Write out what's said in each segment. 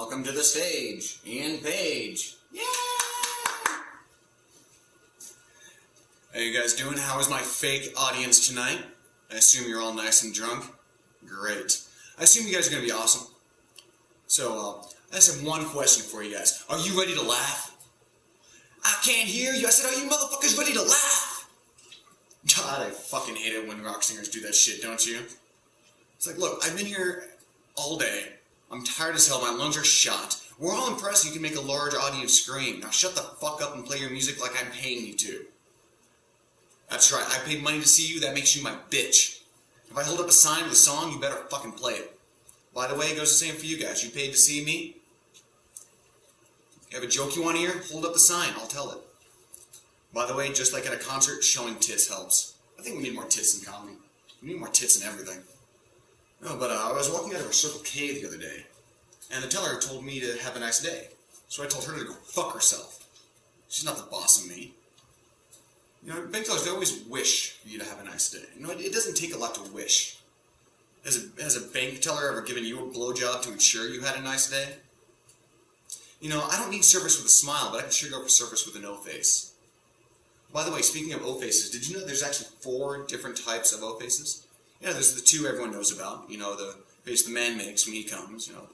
Welcome to the stage, Ian Page. Yeah! How you guys doing? How is my fake audience tonight? I assume you're all nice and drunk? Great. I assume you guys are going to be awesome. So, I just have one question for you guys. Are you ready to laugh? I can't hear you. I said, are you motherfuckers ready to laugh? God, I fucking hate it when rock singers do that shit, don't you? It's like, look, I've been here all day. I'm tired as hell. My lungs are shot. We're all impressed you can make a large audience scream. Now shut the fuck up and play your music like I'm paying you to. That's right. I paid money to see you. That makes you my bitch. If I hold up a sign with a song, you better fucking play it. By the way, it goes the same for you guys. You paid to see me. You have a joke you want to hear? Hold up the sign. I'll tell it. By the way, just like at a concert, showing tits helps. I think we need more tits in comedy. We need more tits in everything. No, but I was walking out of a Circle K the other day, and the teller told me to have a nice day. So I told her to go fuck herself. She's not the boss of me. You know, bank tellers, they always wish for you to have a nice day. You know, it doesn't take a lot to wish. Has a bank teller ever given you a blowjob to ensure you had a nice day? You know, I don't need service with a smile, but I can sure go for service with an O-face. By the way, speaking of O-faces, did you know there's actually 4 different types of O-faces? Yeah, there's the 2 everyone knows about. You know, the face the man makes when he comes, you know.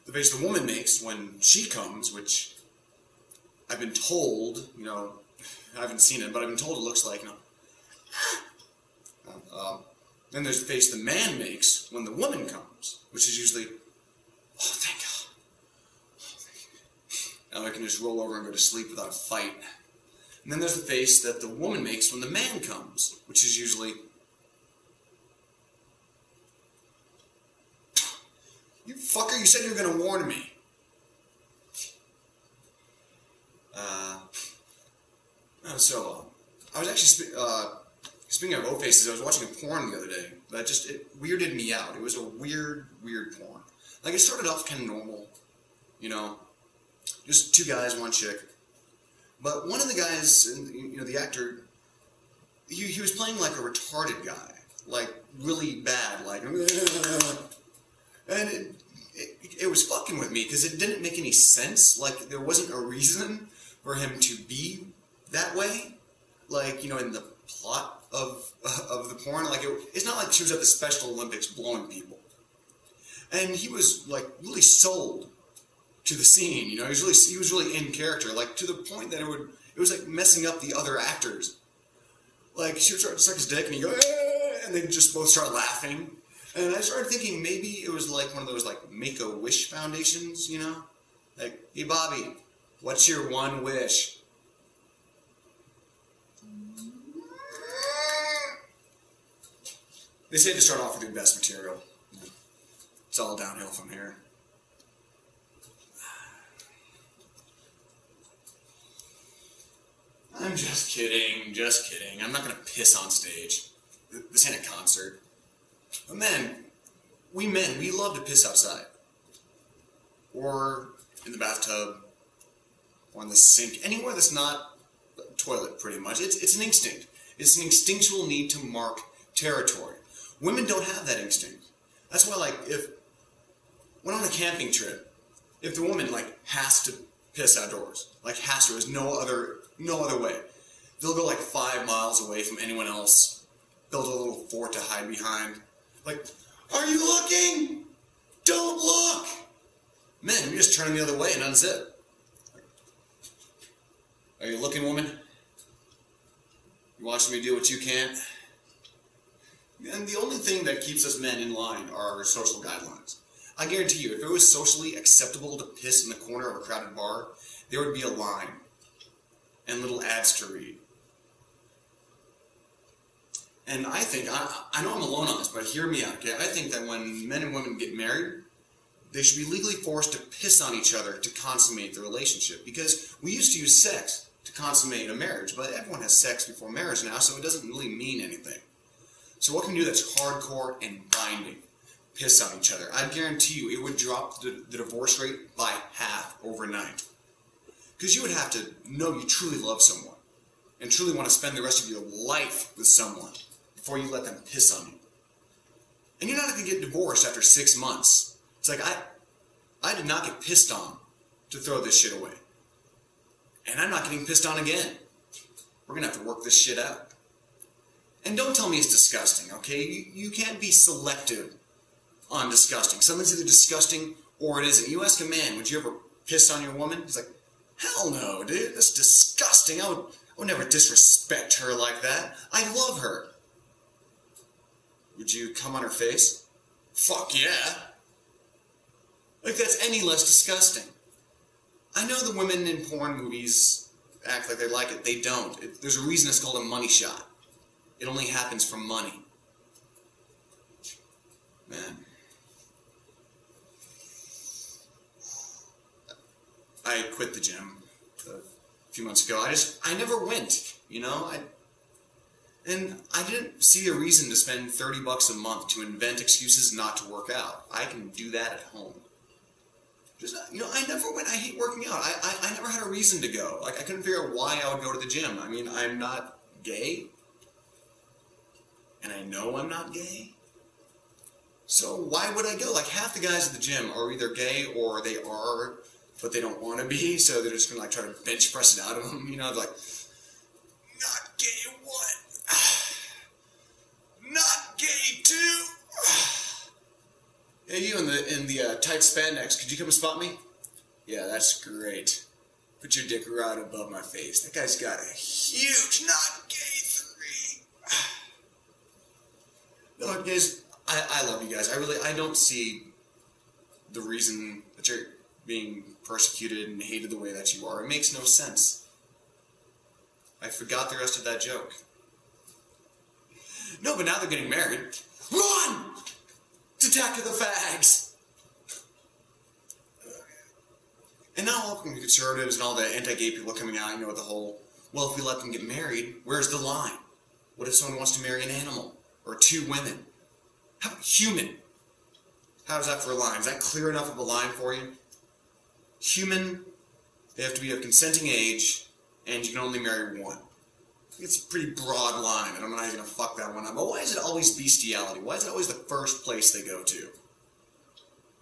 The face the woman makes when she comes, which I've been told, you know, I haven't seen it, but I've been told it looks like, you know. Then there's the face the man makes when the woman comes, which is usually, oh, thank God. Oh, thank you. Now I can just roll over and go to sleep without a fight. And then there's the face that the woman makes when the man comes, which is usually, you fucker, you said you were going to warn me. I was actually, speaking of O-faces, I was watching a porn the other day, but it weirded me out. It was a weird porn. Like, it started off kind of normal, you know, just 2 guys, 1 chick. But one of the guys, you know, the actor, he was playing like a retarded guy, like really bad, like, and it was fucking with me because it didn't make any sense. Like, there wasn't a reason for him to be that way, like, you know, in the plot of the porn. Like, it's not like she was at the Special Olympics blowing people, and he was like really sold to the scene, you know. He was really in character, like to the point that it was like messing up the other actors. Like, she would start to suck his dick and he'd go, and they just both start laughing. And I started thinking maybe it was like one of those like Make-A-Wish foundations, you know? Like, hey Bobby, what's your one wish? They say to start off with your best material. It's all downhill from here. I'm just kidding. I'm not gonna piss on stage. This ain't a concert. But we love to piss outside. Or in the bathtub. Or in the sink. Anywhere that's not a toilet, pretty much. It's an instinct. It's an instinctual need to mark territory. Women don't have that instinct. That's why, like, when on a camping trip, if the woman, like, has to piss outdoors, like, has to, there's no other way, they'll go, like, 5 miles away from anyone else, build a little fort to hide behind. Like, are you looking? Don't look! Men, we just turn the other way and unzip. Are you looking, woman? You watching me do what you can't? And the only thing that keeps us men in line are our social guidelines. I guarantee you, if it was socially acceptable to piss in the corner of a crowded bar, there would be a line and little ads to read. And I think, I know I'm alone on this, but hear me out, okay? I think that when men and women get married, they should be legally forced to piss on each other to consummate the relationship. Because we used to use sex to consummate a marriage, but everyone has sex before marriage now, so it doesn't really mean anything. So what can we do that's hardcore and binding? Piss on each other. I guarantee you it would drop the divorce rate by half overnight. Because you would have to know you truly love someone and truly want to spend the rest of your life with someone before you let them piss on you. And you're not going to get divorced after 6 months. It's like, I did not get pissed on to throw this shit away. And I'm not getting pissed on again. We're going to have to work this shit out. And don't tell me it's disgusting, okay? You can't be selective on disgusting. Something's either disgusting or it isn't. You ask a man, would you ever piss on your woman? He's like, hell no, dude. That's disgusting. I would never disrespect her like that. I love her. Would you come on her face? Fuck yeah. Like that's any less disgusting. I know the women in porn movies act like they like it. They don't. There's a reason it's called a money shot. It only happens for money. Man. I quit the gym a few months ago. I never went, you know? And I didn't see a reason to spend $30 a month to invent excuses not to work out. I can do that at home. Just, you know, I never went. I hate working out. I never had a reason to go. Like, I couldn't figure out why I would go to the gym. I mean, I'm not gay. And I know I'm not gay. So why would I go? Like, half the guys at the gym are either gay or they are, but they don't want to be. So they're just going to, like, try to bench press it out of them. You know, like, not gay what? Not gay too. Hey, you in the tight spandex, could you come and spot me? Yeah, that's great. Put your dick right above my face. That guy's got a huge not gay 3. No, guys, I love you guys. I don't see the reason that you're being persecuted and hated the way that you are. It makes no sense. I forgot the rest of that joke. No, but now they're getting married. Run! To attack the fags! And now all the conservatives and all the anti-gay people are coming out, you know, with the whole, well, if we let them get married, where's the line? What if someone wants to marry an animal? Or 2 women? How human? How's that for a line? Is that clear enough of a line for you? Human, they have to be of consenting age, and you can only marry 1. It's a pretty broad line, and I'm not even going to fuck that one up. But why is it always bestiality? Why is it always the first place they go to?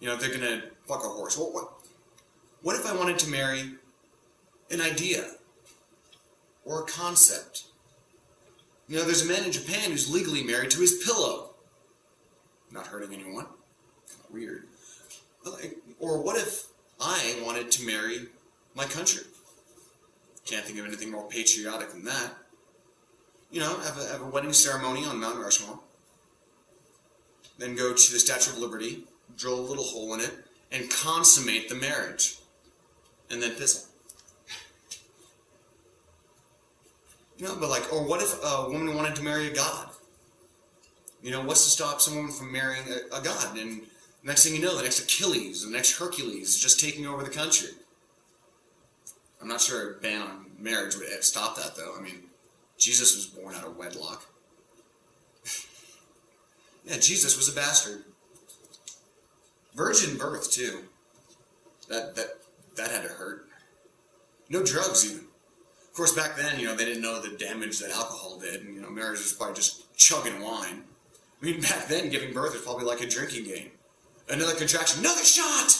You know, if they're going to fuck a horse. What if I wanted to marry an idea? Or a concept? You know, there's a man in Japan who's legally married to his pillow. Not hurting anyone. Kind of weird. Or what if I wanted to marry my country? Can't think of anything more patriotic than that. You know, have a wedding ceremony on Mount Rushmore. Then go to the Statue of Liberty, drill a little hole in it, and consummate the marriage. And then piss it. You know, but like, or what if a woman wanted to marry a god? You know, what's to stop someone from marrying a god? And next thing you know, the next Achilles, the next Hercules is just taking over the country. I'm not sure a ban on marriage would stop that, though. I mean, Jesus was born out of wedlock. Yeah, Jesus was a bastard. Virgin birth, too. That had to hurt. No drugs, even. Of course, back then, you know, they didn't know the damage that alcohol did. And, you know, marriage was probably just chugging wine. I mean, back then, giving birth was probably like a drinking game. Another contraction. Another shot!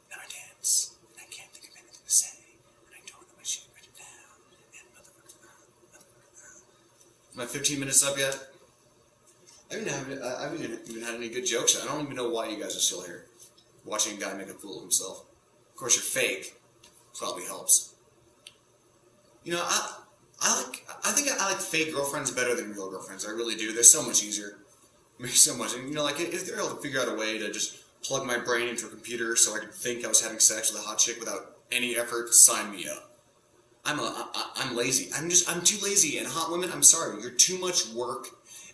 Now I dance, and I can't think of anything to say, and I don't know my shit written down, and Is my 15 minutes up yet? I haven't even had any good jokes. I don't even know why you guys are still here, watching a guy make a fool of himself. Of course, you're fake. Probably helps. You know, I think I like fake girlfriends better than real girlfriends. I really do. They're so much easier. I mean, so much. And, you know, like, if they're able to figure out a way to just plug my brain into a computer so I could think I was having sex with a hot chick without any effort, sign me up. I'm lazy. I'm too lazy. And hot women, I'm sorry. You're too much work,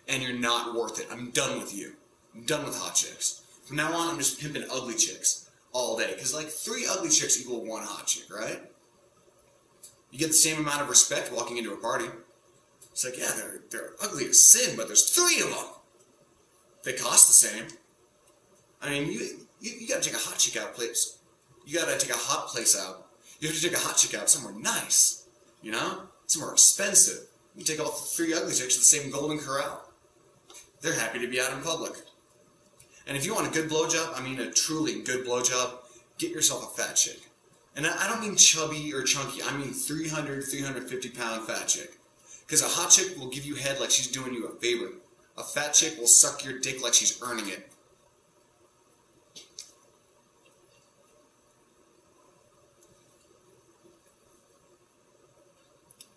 and you're not worth it. I'm done with you. I'm done with hot chicks. From now on, I'm just pimping ugly chicks all day. Because, like, 3 ugly chicks equal 1 hot chick, right? You get the same amount of respect walking into a party. It's like, yeah, they're ugly as sin, but there's 3 of them. They cost the same. I mean, you gotta take a hot chick out, please. you gotta take a hot place out. You have to take a hot chick out somewhere nice, you know? Somewhere expensive. You take all 3 ugly chicks to the same Golden Corral. They're happy to be out in public. And if you want a good blowjob, I mean a truly good blowjob, get yourself a fat chick. And I don't mean chubby or chunky, I mean 350 pound fat chick. Because a hot chick will give you head like she's doing you a favor. A fat chick will suck your dick like she's earning it.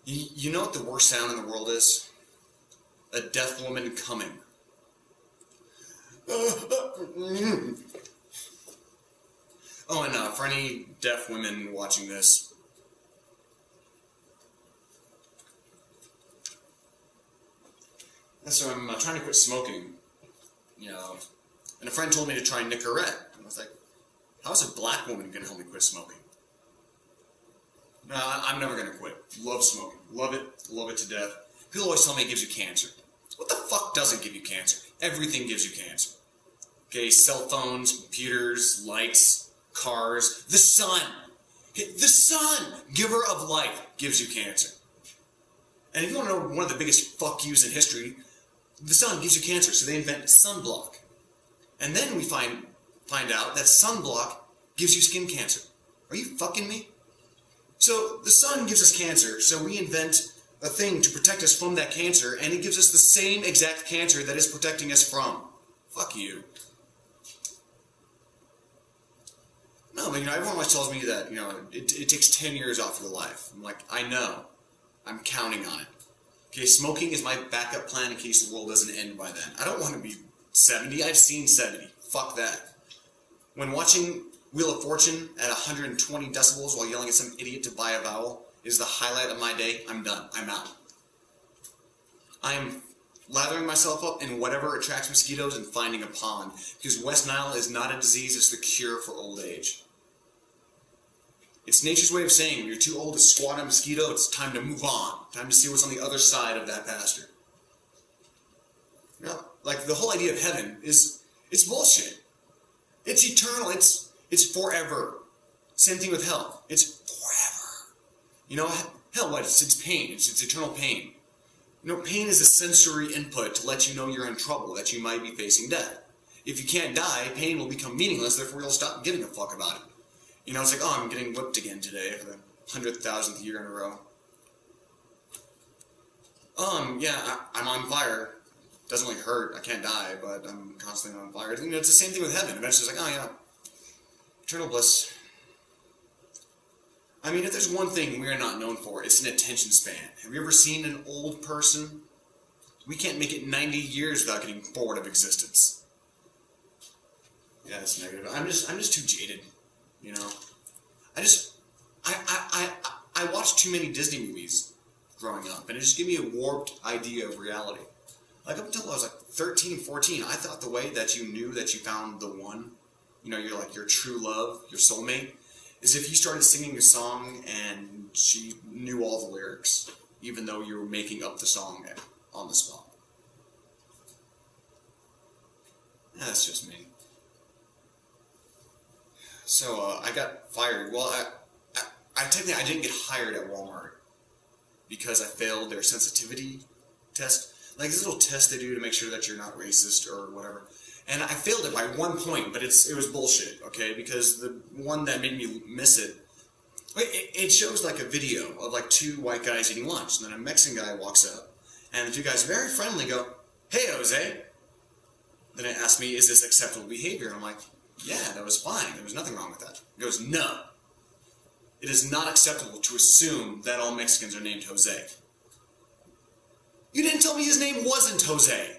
You know what the worst sound in the world is? A deaf woman coming. Oh, and for any deaf women watching this, so I'm trying to quit smoking, you know, and a friend told me to try Nicorette, and I was like, how is a black woman going to help me quit smoking? No, I'm never going to quit. Love smoking. Love it to death. People always tell me it gives you cancer. What the fuck doesn't give you cancer? Everything gives you cancer. Okay, cell phones, computers, lights, cars, the sun. Okay, the sun, giver of life, gives you cancer. And if you want to know one of the biggest fuck yous in history, the sun gives you cancer, so they invent sunblock. And then we find out that sunblock gives you skin cancer. Are you fucking me? So the sun gives us cancer, so we invent a thing to protect us from that cancer, and it gives us the same exact cancer that is protecting us from. Fuck you. No, but everyone always tells me that, it takes 10 years off your life. I'm like, I know. I'm counting on it. Okay, smoking is my backup plan in case the world doesn't end by then. I don't want to be 70. I've seen 70. Fuck that. When watching Wheel of Fortune at 120 decibels while yelling at some idiot to buy a vowel is the highlight of my day, I'm done. I'm out. I'm lathering myself up in whatever attracts mosquitoes and finding a pond, because West Nile is not a disease, it's the cure for old age. It's nature's way of saying when you're too old to squat on a mosquito, it's time to move on. Time to see what's on the other side of that pasture. Like the whole idea of heaven it's bullshit. It's eternal. It's forever. Same thing with hell. It's forever. Hell, what? It's pain. It's eternal pain. Pain is a sensory input to let you know you're in trouble, that you might be facing death. If you can't die, pain will become meaningless, therefore you'll stop giving a fuck about it. It's like, I'm getting whipped again today for the 100,000th year in a row. I'm on fire. Doesn't really hurt. I can't die, but I'm constantly on fire. It's the same thing with heaven. Eventually it's like, eternal bliss. I mean, if there's one thing we are not known for, it's an attention span. Have you ever seen an old person? We can't make it 90 years without getting bored of existence. Yeah, it's negative. I'm just too jaded. I watched too many Disney movies growing up, and it just gave me a warped idea of reality. Like up until I was like 13, 14, I thought the way that you knew that you found the one, your true love, your soulmate, is if you started singing a song and she knew all the lyrics, even though you were making up the song on the spot. That's just me. So I got fired. Well, I technically I didn't get hired at Walmart because I failed their sensitivity test. Like this little test they do to make sure that you're not racist or whatever. And I failed it by 1 point, but it was bullshit, okay? Because the one that made me miss it shows like a video of like 2 white guys eating lunch, and then a Mexican guy walks up, and the 2 guys very friendly go, "Hey, Jose." Then it asked me, "Is this acceptable behavior?" And I'm like, "Yeah, that was fine. There was nothing wrong with that." He goes, "No. It is not acceptable to assume that all Mexicans are named Jose." You didn't tell me his name wasn't Jose.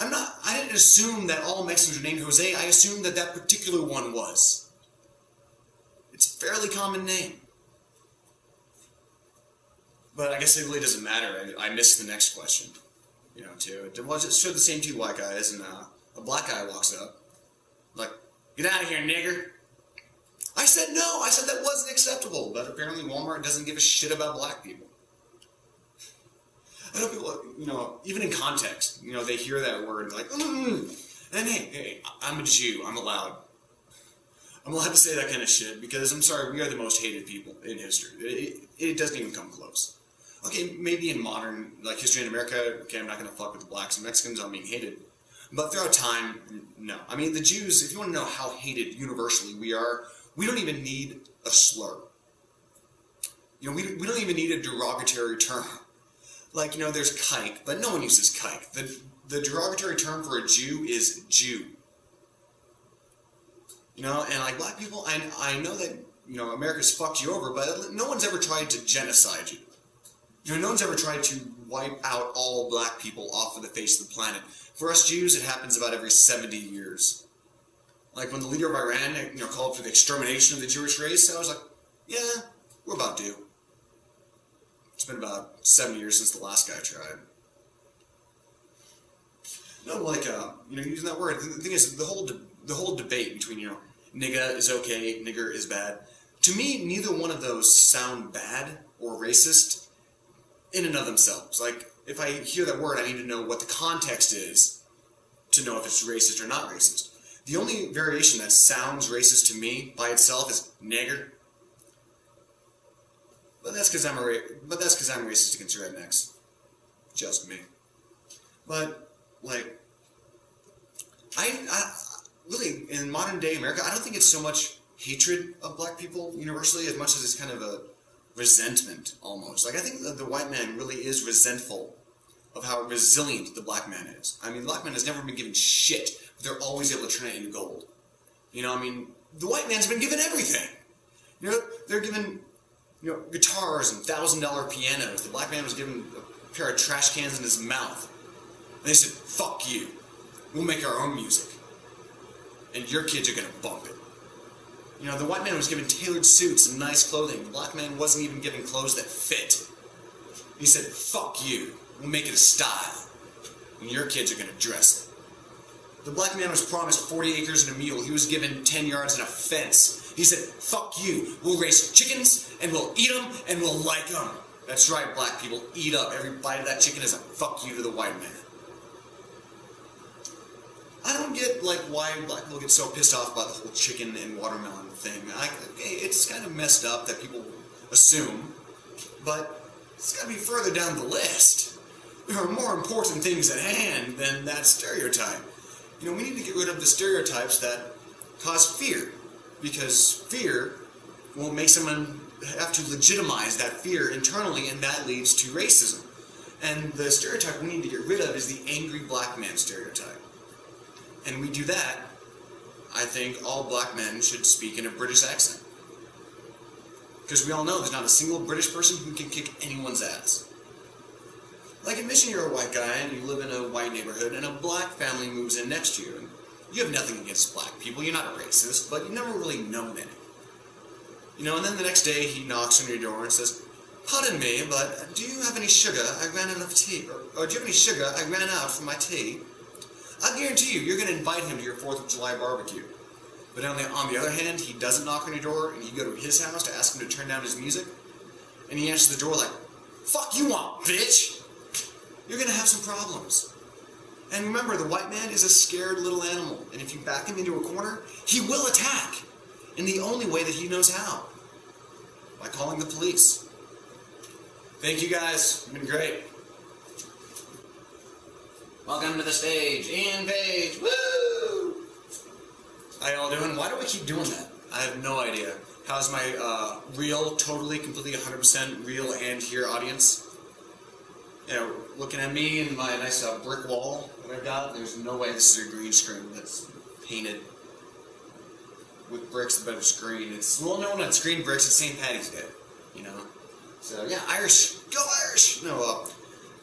I didn't assume that all Mexicans are named Jose. I assumed that that particular one was. It's a fairly common name. But I guess it really doesn't matter. I missed the next question, too. It showed the same 2 white guys, and a black guy walks up, like, "Get out of here, nigger." I said no. I said that wasn't acceptable. But apparently Walmart doesn't give a shit about black people. I know people, even in context, they hear that word and they're like, And hey, I'm a Jew. I'm allowed. I'm allowed to say that kind of shit because I'm sorry, we are the most hated people in history. It doesn't even come close. Okay, maybe in modern history in America, okay, I'm not going to fuck with the blacks and Mexicans on being hated. But throughout time, no. I mean, the Jews, if you want to know how hated universally we are, we don't even need a slur. You know, we don't even need a derogatory term. Like, you know, there's kike, but no one uses kike. The derogatory term for a Jew is Jew. You know, and like black people, I know that, you know, America's fucked you over, but no one's ever tried to genocide you. You know, no one's ever tried to wipe out all black people off of the face of the planet. For us Jews, it happens about every 70 years. Like when the leader of Iran, you know, called for the extermination of the Jewish race, I was like, yeah, we're about due. It's been about 70 years since the last guy tried. No, like, you know, using that word. The thing is, the whole debate between, you know, nigga is okay, nigger is bad. To me, neither one of those sound bad or racist in and of themselves. Like, if I hear that word, I need to know what the context is to know if it's racist or not racist. The only variation that sounds racist to me by itself is nigger. But that's because I'm racist against rednecks. Just me. But like, I really in modern day America, I don't think it's so much hatred of black people universally as much as it's kind of a resentment almost. Like I think that the white man really is resentful of how resilient the black man is. I mean, the black man has never been given shit, but they're always able to turn it into gold. You know, I mean, the white man's been given everything. You know, they're given, you know, guitars and $1,000 pianos. The black man was given a pair of trash cans in his mouth. And they said, fuck you. We'll make our own music. And your kids are gonna bump it. You know, the white man was given tailored suits and nice clothing. The black man wasn't even given clothes that fit. He said, fuck you. We'll make it a style. And your kids are gonna dress it. The black man was promised 40 acres and a mule. He was given 10 yards and a fence. He said, fuck you. We'll raise chickens, and we'll eat them, and we'll like them. That's right, black people. Eat up. Every bite of that chicken is a fuck you to the white man. I don't get, like, why black people get so pissed off about the whole chicken and watermelon thing. It's kind of messed up that people assume, but it's got to be further down the list. There are more important things at hand than that stereotype. You know, we need to get rid of the stereotypes that cause fear, because fear will make someone have to legitimize that fear internally, and that leads to racism. And the stereotype we need to get rid of is the angry black man stereotype. And we do that, I think all black men should speak in a British accent. Because we all know there's not a single British person who can kick anyone's ass. Like admission you're a white guy and you live in a white neighborhood and a black family moves in next to you. And you have nothing against black people, you're not a racist, but you've never really known any. You know, and then the next day he knocks on your door and says, pardon me, but do you have any sugar? I ran out of tea. Or do you have any sugar? I ran out from my tea. I guarantee you, you're going to invite him to your 4th of July barbecue. But on the other hand, he doesn't knock on your door, and you go to his house to ask him to turn down his music, and he answers the door like, fuck you want, bitch! You're going to have some problems. And remember, the white man is a scared little animal, and if you back him into a corner, he will attack, in the only way that he knows how, by calling the police. Thank you guys, you've been great. Welcome to the stage, Ian Page, woo! How y'all doing? Why do we keep doing that? I have no idea. How's my real, totally, completely, 100% real and here audience? You know, looking at me and my nice brick wall that I've got, there's no way this is a green screen that's painted with bricks above a screen. It's well known it's green bricks, it's St. Paddy's Day, you know? So yeah, Irish, go Irish! No,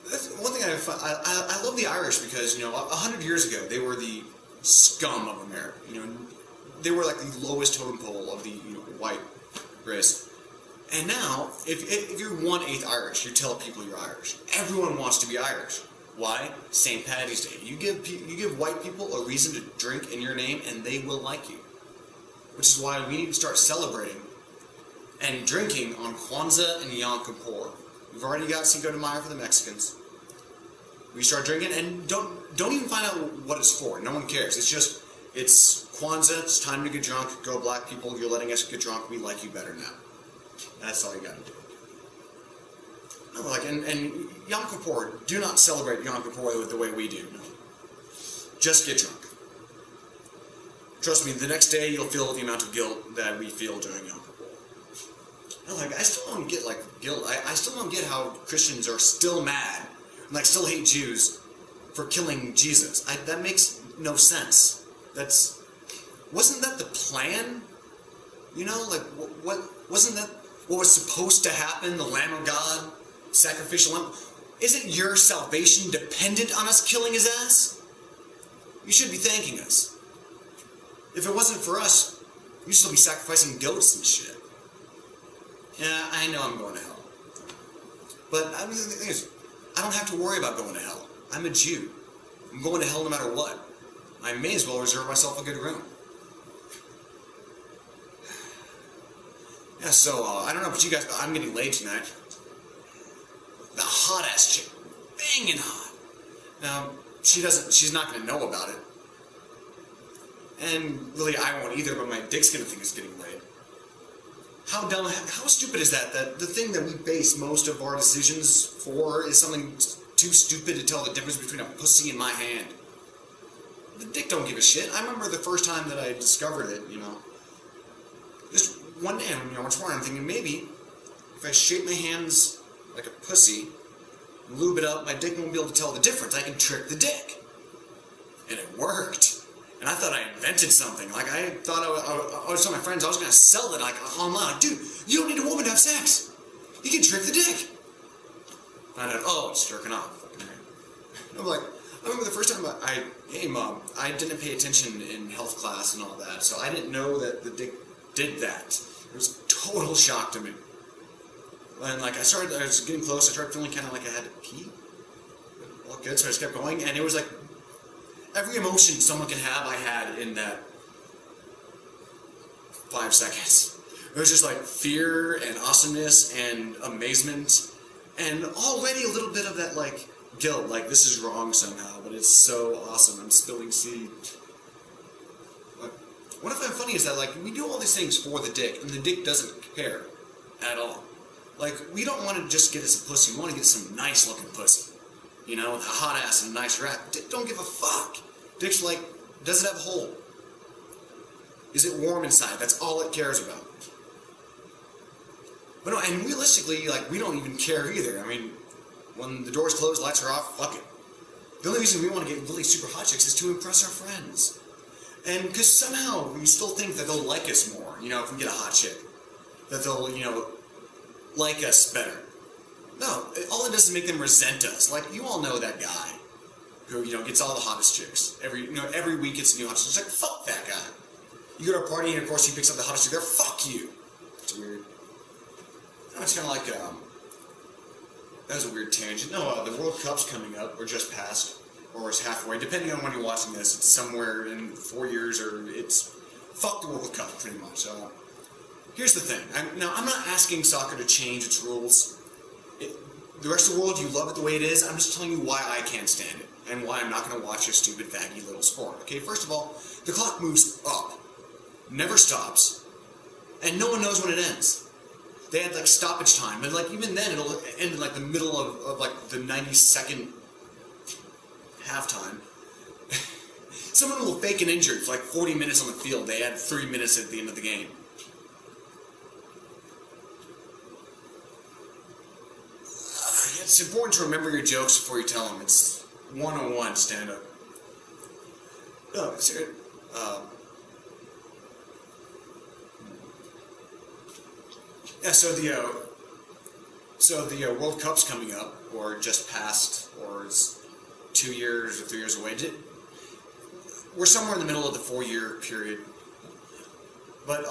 that's one thing I love the Irish because, you know, 100 years ago, they were the scum of America. You know, they were like the lowest totem pole of the white race. And now, if you're 1/8 Irish, you tell people you're Irish. Everyone wants to be Irish. Why? St. Paddy's Day. You give white people a reason to drink in your name, and they will like you. Which is why we need to start celebrating and drinking on Kwanzaa and Yom Kippur. We've already got Cinco de Mayo for the Mexicans. We start drinking, and don't even find out what it's for. No one cares. It's just, It's Kwanzaa, it's time to get drunk. Go black people, you're letting us get drunk. We like you better now. That's all you gotta do. No, like, and Yom Kippur, do not celebrate Yom Kippur the way we do. No. Just get drunk. Trust me, the next day you'll feel the amount of guilt that we feel during Yom Kippur. No, like, I still don't get, like, guilt. I still don't get how Christians are still mad and, like, still hate Jews for killing Jesus. That makes no sense. Wasn't that the plan? You know, like, wasn't that what was supposed to happen? The Lamb of God, sacrificial lamb. Isn't your salvation dependent on us killing his ass? You should be thanking us. If it wasn't for us, you'd still be sacrificing goats and shit. Yeah, I know I'm going to hell. But I mean, the thing is, I don't have to worry about going to hell. I'm a Jew. I'm going to hell no matter what. I may as well reserve myself a good room. Yeah, so, I don't know about you guys, but I'm getting laid tonight. The hot-ass chick. Banging hot. Now, she's not going to know about it. And really, I won't either, but my dick's going to think it's getting laid. How dumb, how stupid is that? That the thing that we base most of our decisions for is something too stupid to tell the difference between a pussy and my hand. The dick don't give a shit. I remember the first time that I discovered it, you know. Just one day, you know, once more, I'm thinking maybe if I shape my hands like a pussy, lube it up, my dick won't be able to tell the difference. I can trick the dick. And it worked. And I thought I invented something. Like, I thought I was telling my friends I was going to sell it, like, online. Like, dude, you don't need a woman to have sex. You can trick the dick. Find out, oh, it's jerking off. I'm like, I remember the first time hey, Mom, I didn't pay attention in health class and all that, so I didn't know that the dick did that. It was a total shock to me. And, like, I was getting close, I started feeling kind of like I had to pee. All good, so I just kept going, and it was like, every emotion someone can have, I had in that 5 seconds. It was just like fear and awesomeness and amazement, and already a little bit of that, like, guilt, like, this is wrong somehow, but it's so awesome, I'm spilling seed. But what I find funny is that, like, we do all these things for the dick, and the dick doesn't care at all. Like, we don't want to just get us a pussy, we want to get some nice looking pussy. You know, with a hot ass and a nice rap. Dick don't give a fuck. Dick's like, does it have a hole? Is it warm inside? That's all it cares about. But no, and realistically, like, we don't even care either. I mean, when the doors close, lights are off, fuck it. The only reason we want to get really super hot chicks is to impress our friends. And because somehow we still think that they'll like us more, you know, if we get a hot chick. That they'll, you know, like us better. No, all it does is make them resent us. Like, you all know that guy who, you know, gets all the hottest chicks. Every week gets a new hot chick. It's like, fuck that guy. You go to a party and, of course, he picks up the hottest chick there. Fuck you. It's weird. You know, it's kind of like, that was a weird tangent. No, the World Cup's coming up, or just passed, or it's halfway. Depending on when you're watching this, it's somewhere in 4 years, or it's, fuck the World Cup, pretty much. Here's the thing. I'm not asking soccer to change its rules. The rest of the world, you love it the way it is. I'm just telling you why I can't stand it, and why I'm not going to watch your stupid, faggy little sport. Okay, first of all, the clock moves up, never stops, and no one knows when it ends. They had, like, stoppage time, but, like, even then, it'll end in, like, the middle of like, the 90-second halftime. Someone will fake an injury for, like, 40 minutes on the field. They add 3 minutes at the end of the game. It's important to remember your jokes before you tell them. It's 101 stand-up. No, it's yeah. So the World Cup's coming up, or just passed, or it's 2 years or 3 years away. We're somewhere in the middle of the 4-year period. But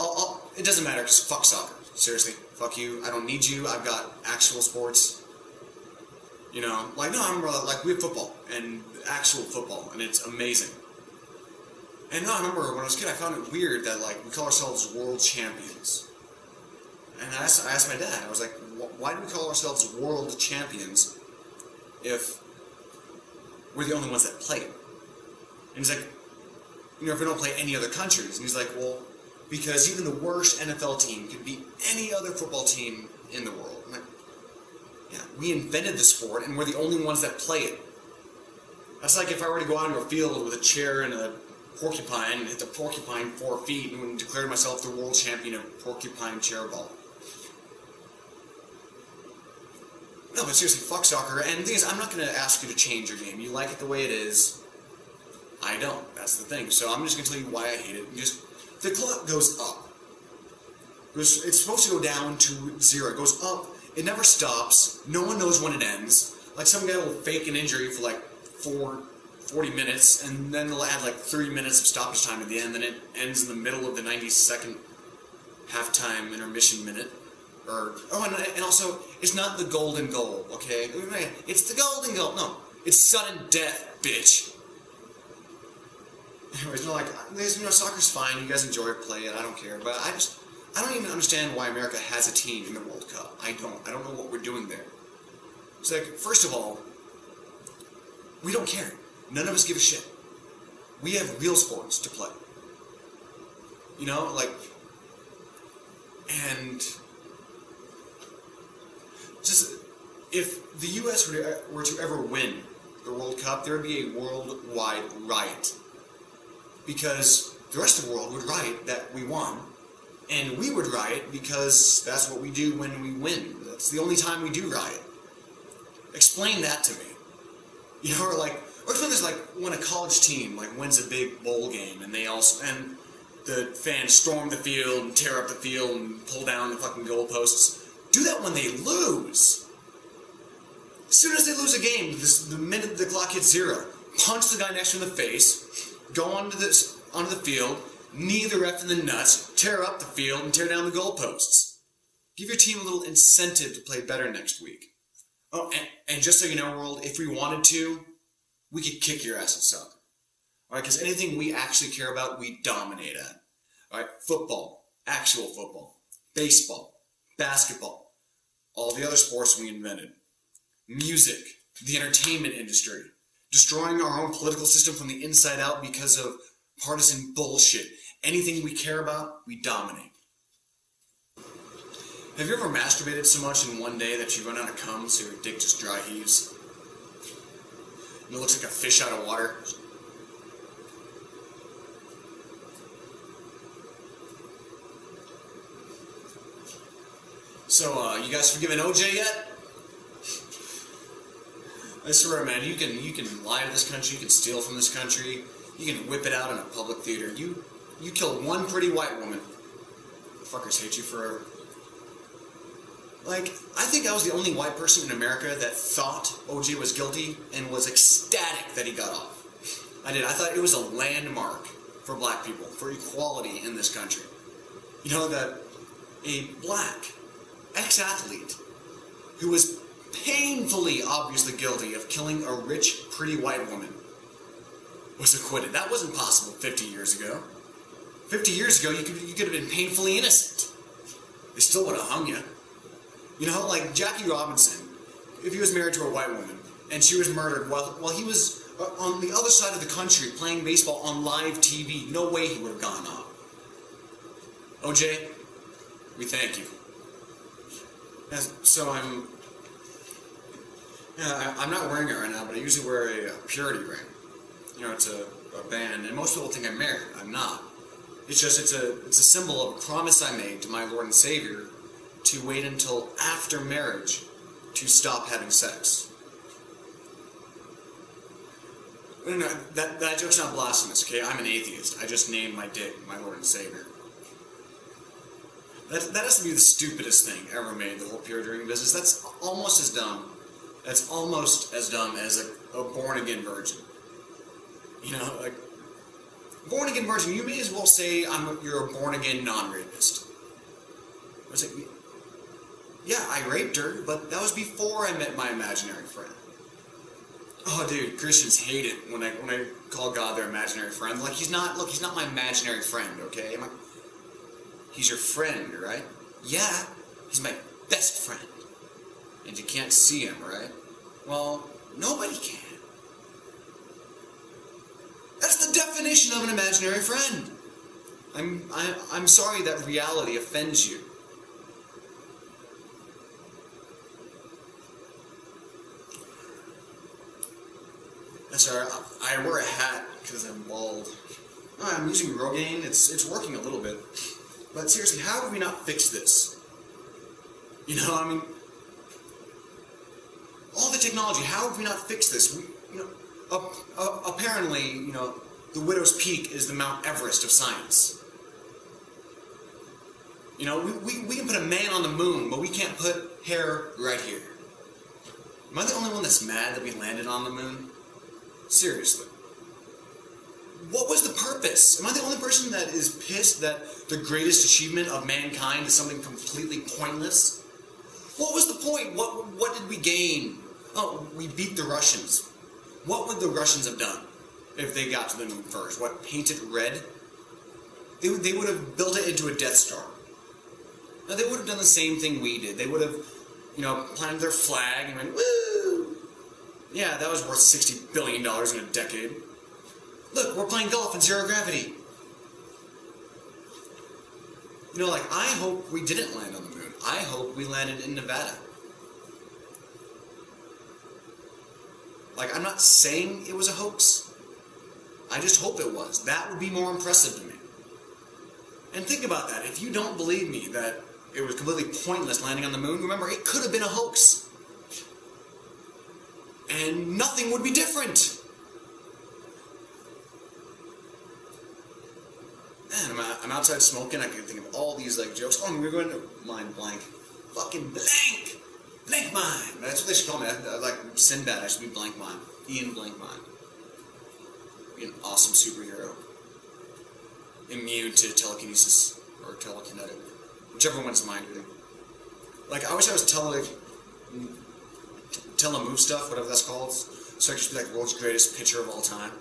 it doesn't matter. Just fuck soccer. Seriously, fuck you. I don't need you. I've got actual sports. You know, like, no, I remember, like, we have football, and actual football, and it's amazing. And no, I remember when I was a kid, I found it weird that, like, we call ourselves world champions. And I asked my dad, I was like, why do we call ourselves world champions if we're the only ones that play it? And he's like, if we don't play any other countries? And he's like, well, because even the worst NFL team can beat any other football team in the world. I'm like, yeah, we invented the sport, and we're the only ones that play it. That's like if I were to go out into a field with a chair and a porcupine and hit the porcupine 4 feet and declare myself the world champion of porcupine chair ball. No, but seriously, fuck soccer. And the thing is, I'm not going to ask you to change your game. You like it the way it is. I don't. That's the thing. So I'm just going to tell you why I hate it. The clock goes up. It's supposed to go down to 0. It goes up. It never stops. No one knows when it ends. Like some guy will fake an injury for like 40 minutes, and then they'll add like 3 minutes of stoppage time at the end, then it ends in the middle of the 90-second halftime intermission minute. And also, it's not the golden goal, okay? It's the golden goal. No, it's sudden death, bitch. Anyways, soccer's fine. You guys enjoy it, play it. I don't care. But I don't even understand why America has a team in the World Cup. I don't know what we're doing there. It's like, first of all, we don't care. None of us give a shit. We have real sports to play. And just if the U.S. were to ever win the World Cup, there would be a worldwide riot. Because the rest of the world would riot that we won, and we would riot because that's what we do when we win. That's the only time we do riot. Explain that to me. Or explain this like when a college team wins a big bowl game and the fans storm the field and tear up the field and pull down the fucking goalposts. Do that when they lose. As soon as they lose a game, the minute the clock hits 0, punch the guy next to him in the face, go onto the field, knee the ref in the nuts, tear up the field, and tear down the goalposts. Give your team a little incentive to play better next week. Oh, and just so you know, world, if we wanted to, we could kick your ass at soccer. All right, because anything we actually care about, we dominate at. All right, football, actual football, baseball, basketball, all the other sports we invented, music, the entertainment industry, destroying our own political system from the inside out because of partisan bullshit. Anything we care about, we dominate. Have you ever masturbated so much in one day that you run out of cum so your dick just dry heaves? And it looks like a fish out of water? So, you guys forgiven OJ yet? I swear, man, you can lie to this country, you can steal from this country, you can whip it out in a public theater. You killed one pretty white woman. Fuckers hate you forever. I think I was the only white person in America that thought OJ was guilty and was ecstatic that he got off. I did. I thought it was a landmark for black people, for equality in this country. That a black ex-athlete who was painfully obviously guilty of killing a rich, pretty white woman was acquitted. That wasn't possible 50 years ago. 50 years ago, you could have been painfully innocent. They still would have hung you. Like Jackie Robinson, if he was married to a white woman and she was murdered while he was on the other side of the country playing baseball on live TV, no way he would have gone off. OJ, we thank you. So I'm not wearing it right now, but I usually wear a purity ring. It's a band, and most people think I'm married. I'm not. It's a symbol of a promise I made to my Lord and Savior to wait until after marriage to stop having sex. No, that joke's not blasphemous, okay? I'm an atheist. I just named my dick my Lord and Savior. That has to be the stupidest thing ever made, the whole purity ring business. That's almost as dumb. That's almost as dumb as a born-again virgin. Born-again virgin, you may as well say you're a born-again non-rapist. I was like, yeah, I raped her, but that was before I met my imaginary friend. Oh, dude, Christians hate it when I call God their imaginary friend. He's not my imaginary friend, okay? I'm like, he's your friend, right? Yeah, he's my best friend. And you can't see him, right? Well, nobody can. That's the definition definition of an imaginary friend. I'm sorry that reality offends you. That's alright. I wear a hat because I'm bald. I'm using Rogaine. It's working a little bit. But seriously, how have we not fixed this? You know, I mean, all the technology, how have we not fixed this? Apparently, the Widow's Peak is the Mount Everest of science. We can put a man on the moon, but we can't put hair right here. Am I the only one that's mad that we landed on the moon? Seriously. What was the purpose? Am I the only person that is pissed that the greatest achievement of mankind is something completely pointless? What was the point? What did we gain? Oh, we beat the Russians. What would the Russians have done if they got to the moon first? What, paint it red? They would have built it into a Death Star. Now, they would have done the same thing we did. They would have, planted their flag and went, woo! Yeah, that was worth $60 billion in a decade. Look, we're playing golf in zero gravity. I hope we didn't land on the moon. I hope we landed in Nevada. I'm not saying it was a hoax. I just hope it was. That would be more impressive to me. And think about that. If you don't believe me that it was completely pointless landing on the moon, remember, it could have been a hoax. And nothing would be different. Man, I'm outside smoking. I can think of all these jokes. Oh, we're going to mind blank. Fucking blank. Blank mind. That's what they should call me. I like Sinbad. I should be blank mind. Ian Blank Mind. Be an awesome superhero. Immune to telekinesis or telekinetic. Whichever one's mind reading. I wish I was telemove stuff, whatever that's called. So I could just be world's greatest pitcher of all time.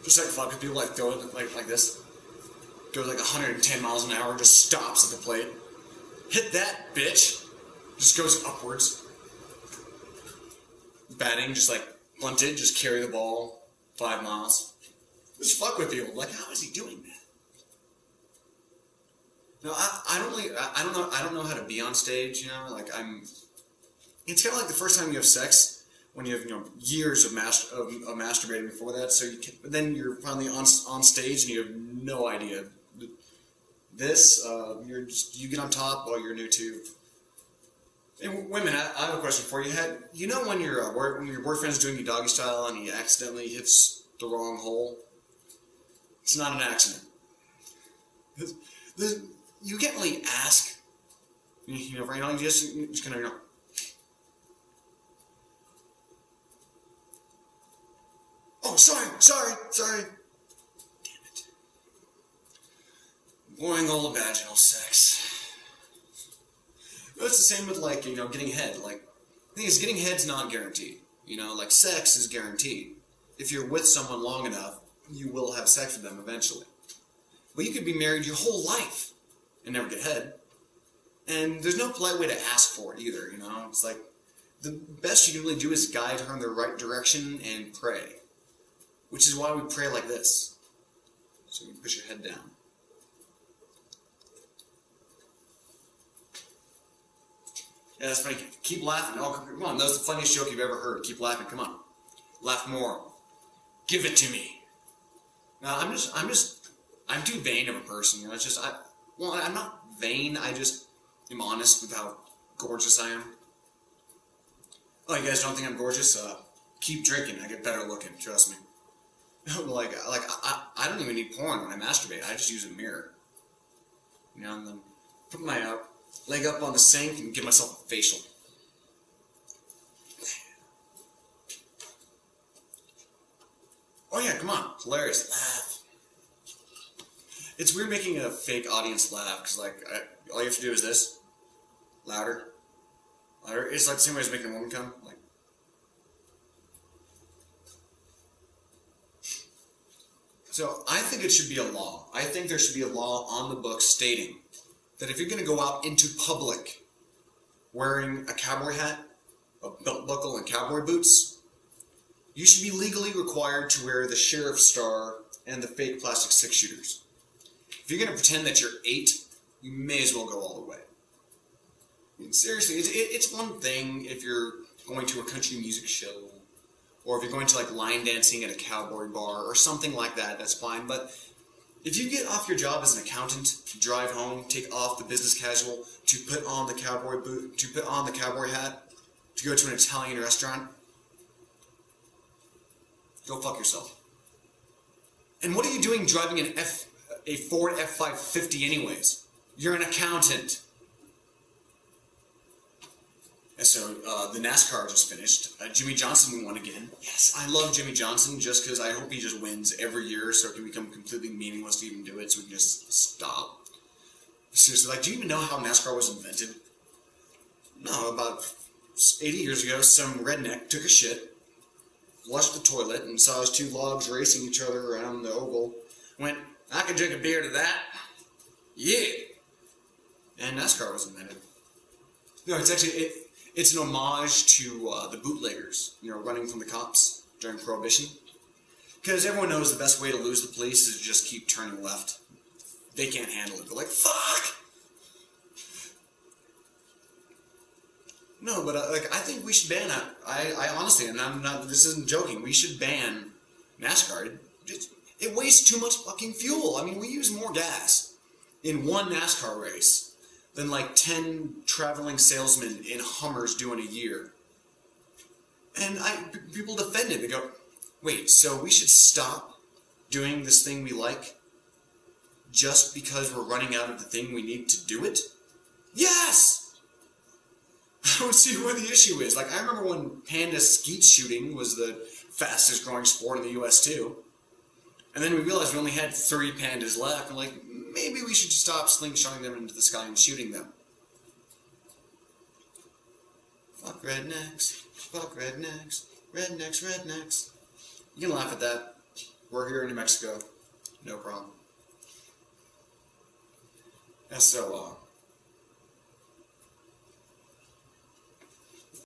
Just fuck with people, throw it like this. Goes 110 miles an hour, just stops at the plate. Hit that, bitch! Just goes upwards. Batting, just bunted, just carry the ball 5 miles. Just fuck with people. How is he doing that? No, I don't know how to be on stage, it's kind of like the first time you have sex, when you have, years of masturbating before that, but then you're finally on stage and you have no idea. You get on top while you're new too. And women, I have a question for you. When your boyfriend's doing you doggy style and he accidentally hits the wrong hole? It's not an accident. You can't really ask. You just kind of, oh, sorry. Damn it. Boring old vaginal sex. It's the same with getting head. The thing is, getting head's not guaranteed. Sex is guaranteed. If you're with someone long enough, you will have sex with them eventually. But you could be married your whole life and never get head. And there's no polite way to ask for it either, It's the best you can really do is guide her in the right direction and pray. Which is why we pray like this. So you push your head down. Yeah, that's funny. Keep laughing. Oh, come on. That was the funniest joke you've ever heard. Keep laughing. Come on. Laugh more. Give it to me. No, I'm too vain of a person. I'm not vain. I just am honest with how gorgeous I am. Oh, you guys don't think I'm gorgeous? Keep drinking. I get better looking. Trust me. I don't even need porn when I masturbate. I just use a mirror. And then put my leg up on the sink and give myself a facial. Oh yeah, come on. It's hilarious. Laugh. It's weird making a fake audience laugh, because all you have to do is this. Louder. Louder. It's the same way as making a woman come. So I think it should be a law. I think there should be a law on the books stating that if you're going to go out into public wearing a cowboy hat, a belt buckle, and cowboy boots, you should be legally required to wear the sheriff's star and the fake plastic six-shooters. If you're going to pretend that you're 8, you may as well go all the way. I mean, seriously, it's one thing if you're going to a country music show, or if you're going to like line dancing at a cowboy bar or something like that, that's fine. But if you get off your job as an accountant, to drive home, take off the business casual, to put on the cowboy boot, to put on the cowboy hat, to go to an Italian restaurant, go fuck yourself. And what are you doing driving a Ford F550 anyways? You're an accountant. And so the NASCAR just finished. Jimmy Johnson won again. Yes, I love Jimmy Johnson just because I hope he just wins every year so it can become completely meaningless to even do it so we can just stop. Seriously, like, do you even know how NASCAR was invented? No, about 80 years ago, some redneck took a shit, flushed the toilet, and saw his two logs racing each other around the oval. Went, I could drink a beer to that. Yeah. And NASCAR was invented. No, it's actually... It's an homage to the bootleggers, running from the cops during Prohibition. Because everyone knows the best way to lose the police is to just keep turning left. They can't handle it. They're like, fuck! No, but I think we should ban it. I honestly, and I'm not. This isn't joking. We should ban NASCAR. It wastes too much fucking fuel. I mean, we use more gas in one NASCAR race than like 10 traveling salesmen in Hummers do in a year. And people defend it. They go, wait, so we should stop doing this thing we like just because we're running out of the thing we need to do it? Yes! I don't see where the issue is. Like, I remember when panda skeet shooting was the fastest growing sport in the US too. And then we realized we only had 3 pandas left. And like, maybe we should stop slingshotting them into the sky and shooting them. Fuck rednecks. Fuck rednecks. Rednecks, rednecks. You can laugh at that. We're here in New Mexico. No problem. And so,